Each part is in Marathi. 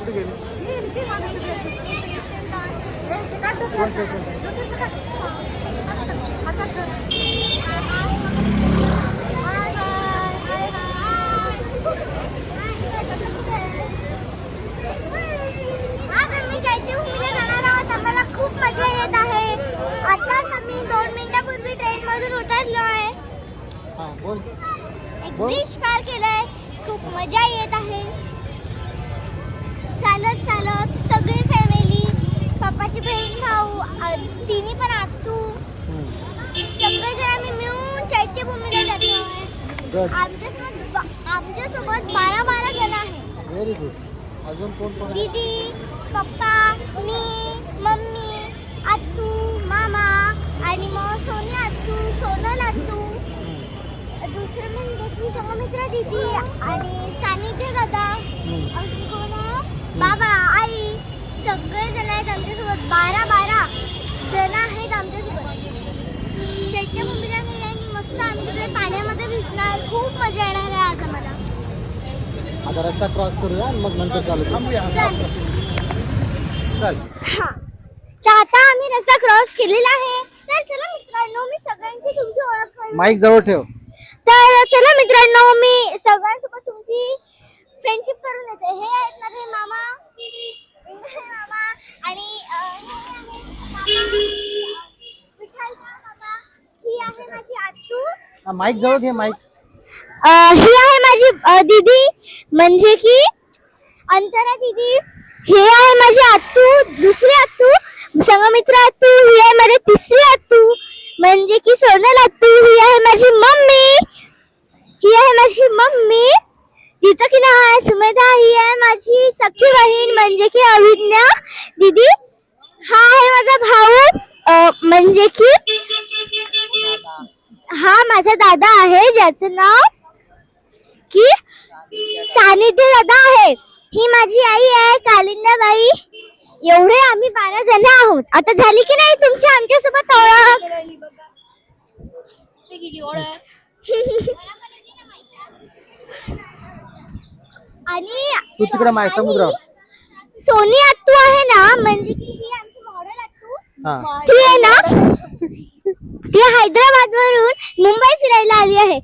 कुठे गेले? कोण पेशंट? खूप मजा येत आहे. आताच आम्ही 2 मिनिटापूर्वी ट्रेन मधून उतरलोय. हां बोल. ब्रिज पार केलंय. खूप मजा येत आहे. चालत चालत सगळी फॅमिली, पप्पाची बहीण, भाऊ, तिन्ही पण आतू, सगळेजण आम्ही मिळून चैत्यभूमीला जातोय. आमच्यासोबत 12 जण आहेत. Very good. अजून कोण कोण? दीदी, पप्पा, मी, मम्मी, आत्तू, मामा आणि मग सोनी आत्तू, सोनल आत्तू, दुसरं म्हणजे की संगमित्रा दीदी आणि सानिध्य दादा, अजून कोण आहे? बाबा, आई, सगळे जण आहेत आमच्यासोबत. 12 जण आहेत आमच्यासोबत. चैत्यभूमीला गेल्याने मस्त आम्ही तिकडे पाण्यामध्ये भिजणार. खूप मजा येणार आहे आज आम्हाला. आता रस्ता क्रॉस करूया आणि मग नंतर चालू करूया. चल. हां, तर आता आम्ही रस्ता क्रॉस केलेला आहे. तर चला मित्रांनो, मी सगळ्यांची तुमची ओळख करून. माईक जवळ ठेव. तर चला मित्रांनो, मी सगळ्यांसोबत तुमची फ्रेंडशिप करून येते. हे आहेत माझे मामा, मामा आणि विठ्ठलचा मामा. ही आहे माझी आत्तू. माईक जवळ घे. माईक. ही आहे माझी दीदी, म्हणजे की अंतरा दीदी. ही आहे माझी आत्तू, दुसरी आत्तू, संगमित्रा आत्तू. ही आहे माझी तिसरी आत्तू, म्हणजे की सोनल आत्तू. ही आहे माझी मम्मी, जिचं की नाव आहे सुमेधा. ही आहे माझी सख्खी बहीण, म्हणजे की अभिज्ञा दीदी. हा आहे माझा भाऊ, म्हणजे की हा माझा दादा आहे, ज्याचं नाव की सानिध्य दादा आहे. ही माझी आई आहे कालिंदाबाई. एवढे आम्ही 12 जण आहोत. आता झाली की नाही तुमची आमच्यासोबत ओळख? आणि तू तिकडे समुद्रावर. सोनी आत्तू आहे ना, म्हणजे की ही आमची मॉडेल आत्तू. ती आहे ना, ती हैदराबाद वरून मुंबई फिरायला आली आहे.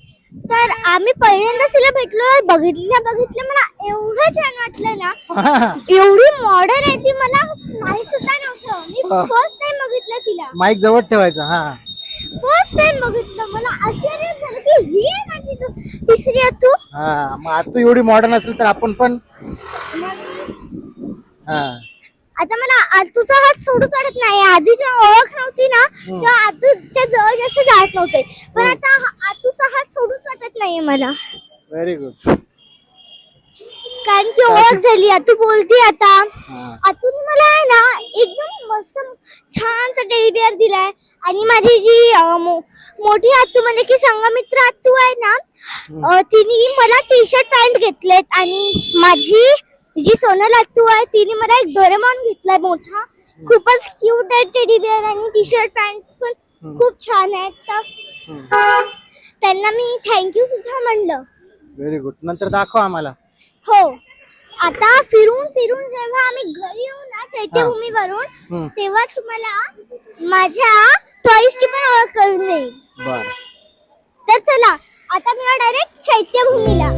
तर आम्ही पहिल्यांदा तिला भेटलो. बघितलं मला एवढं छान वाटलं ना. एवढी मॉडर्न आहे ती, मला माहित सुद्धा नव्हतं. मी फर्स्ट टाइम बघितलं तिला. माईक जवळ ठेवायचा. हा, फर्स्ट टाइम बघितलं. मला आश्चर्य झालं की ही आहे माझी तिसरी आत्तू. हा, मग आता एवढी मॉडर्न असेल तर आपण पण. हा, आता मला आत्तूचा हात सोडूच वाटत नाही. आधी जेव्हा ओळख नव्हती ना, तेव्हा आत्तूच्या जवळ जास्त जात नव्हते. पण आता आत्तूचा हात सोडूच वाटत नाहीये मला. Very good. कारण की ओळख झाली. आत्तू बोलते आता. आत्तूने मला आहे ना एकदम मस्त छानसा टेडी बिअर दिलाय. आणि माझी जी मोठी आत्तू, म्हणजे की संगमित्रा आत्तू आहे ना, तिने मला टी शर्ट पॅन्ट घेतलेत. आणि माझी जी सोनल आत्तू आहे, तिने मला एक डोरेमॉन घेतलाय मोठा. खूपच क्यूट आहे टेडी बिअर. आणि टी शर्ट पॅन्ट पण खूप छान आहेत. तर त्यांना मी थँक्यू सुद्धा म्हणलं. Very good. नंतर दाखव आम्हाला. हो, आता फिरून जेव्हा आम्ही घरी येऊ ना चैत्यभूमीवरून, तेव्हा तुम्हाला माझ्या टॉईजची पण ओळख करून देईल. बरं. तर चला, आता मी डायरेक्ट चैत्यभूमीला.